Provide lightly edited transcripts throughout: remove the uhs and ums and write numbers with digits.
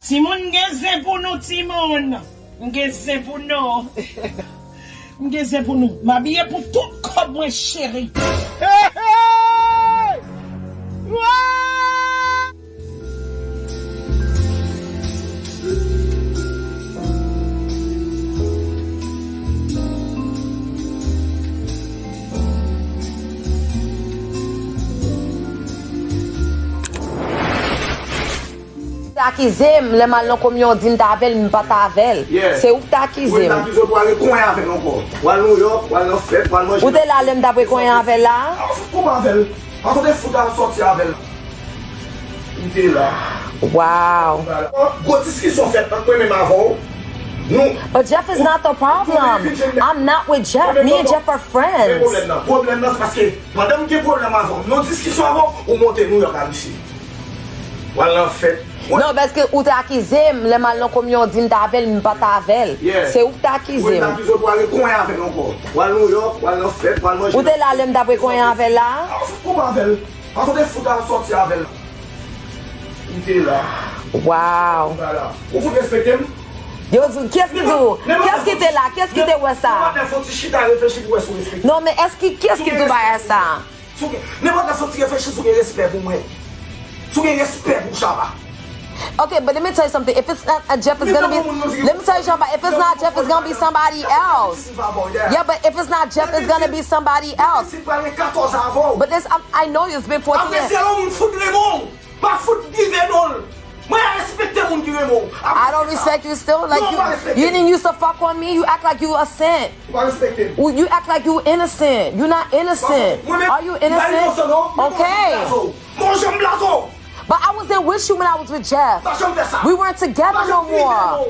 Timon geze pour nous, Timon. Geze pour nous. Geze pour nous. M'habiller pour tout comme moi, chérie. Accusé, le malin comme on dit d'avel, pas tavel. C'est où t'accusé? Où t'es là, l'aime d'après qu'on avec là? Wow. But Jeff is not the problem. I'm not with Jeff. Me and Jeff are friends. Non, parce que où t'as accusé, le malin comme on dit d'avel, pas tavel. C'est où t'as accusé? Où t'es là, l'aime d'après qu'on avec là? Wow. Yo, qu'est-ce que tu qu'est-ce qui était là? Qu'est-ce qui était où ça? Non, mais qu'est-ce que tu vas à ça? Okay, but let me tell you something. If it's not Jeff, it's gonna be. Let me tell you something. If it's not Jeff, it's gonna be somebody else. Yeah, but if it's not Jeff, it's gonna be somebody else. But this, I know it's been 14 years. I don't respect you still. Like you didn't used to fuck on me. You act like you a saint. You act like you innocent. You're not innocent. Are you innocent? Okay. But I wasn't with you when I was with Jeff. We weren't together no more.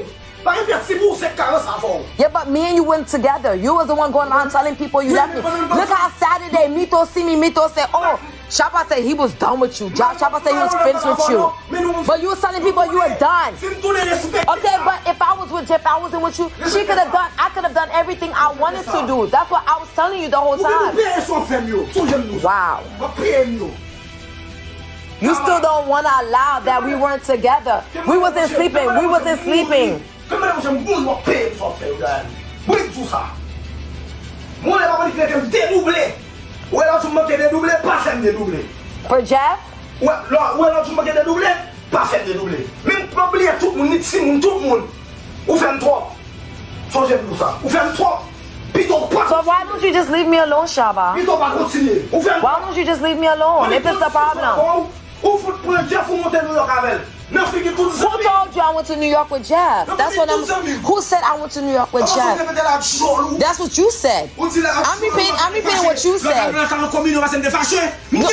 Yeah, but me and you weren't together. You was the one going around telling people you left me. Look how Saturday Mito see me. Mito said, oh, Shabba said he was done with you. Shabba said he was finished with you. But you was telling people you were done. Okay, but if I was with Jeff, I wasn't with you. I could have done everything I wanted to do. That's what I was telling you the whole time. Wow. You still don't want to allow that we weren't together. We wasn't sleeping. We wasn't sleeping. For Jeff? So why don't you just leave me alone, Shabba? Why don't you just leave me alone if it's the problem? Who told you I went to New York with Jeff? That's what who said I went to New York with Jeff? That's what you said. I'm repeating what you said. No,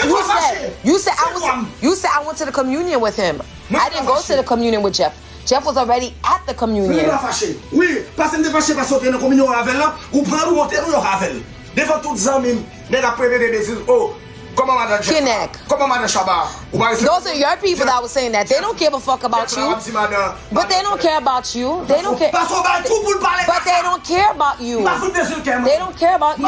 you said I went to the communion with him. I didn't go to the communion with Jeff. Jeff was already at the communion. Those are your people that was saying that. They don't give a fuck about you. But they don't care about you. They don't care. But they don't care about you. They don't care about you.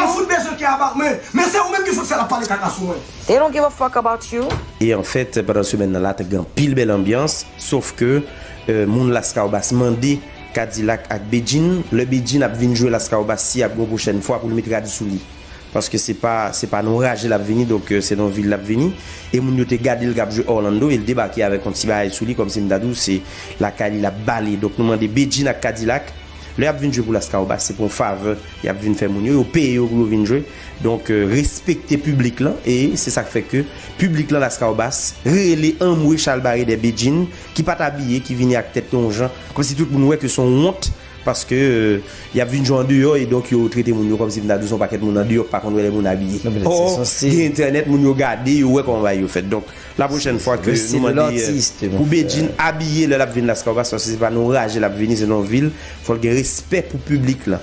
They don't give a fuck about you. Et en fait, pendant ce semaine-là, t'as une pile belle ambiance, sauf que moun Laskaobas mandé Cadillac avec Beijing. Le Beijing a venu jouer Laskaobas si à la prochaine fois pour le mettre à sous lui. Parce que c'est pas non rage l'avenir, donc c'est dans ville l'avenir. Et moun yo te gardé le cap jeu Orlando et le débarquer avec un petit bail sous lui comme si m'dadou c'est la Cali la balé. Donc nous mandé Beijing à Cadillac. Le a venu jouer pour Laskaobas, c'est pour faveur, il a venu faire moun yo payer pour venir jouer. Donc respecter public là et c'est ça qui fait que public là Laskaobas relé un moué Charles Barré des Beijing qui pas habillé qui vient avec tête ton gens comme si tout le monde ouais que son honte. Parce que il y a une gens dehors et donc ils traité moun comme si vinn son paquet moun en dehors par contre les moun habillés. Internet moun yo garder ouais comment va yo fait. Donc la prochaine fois que nous demandons pour Beijing habiller la vinn Laskaobas parce que c'est pas non rage la venir c'est non ville, faut le respect pour public là.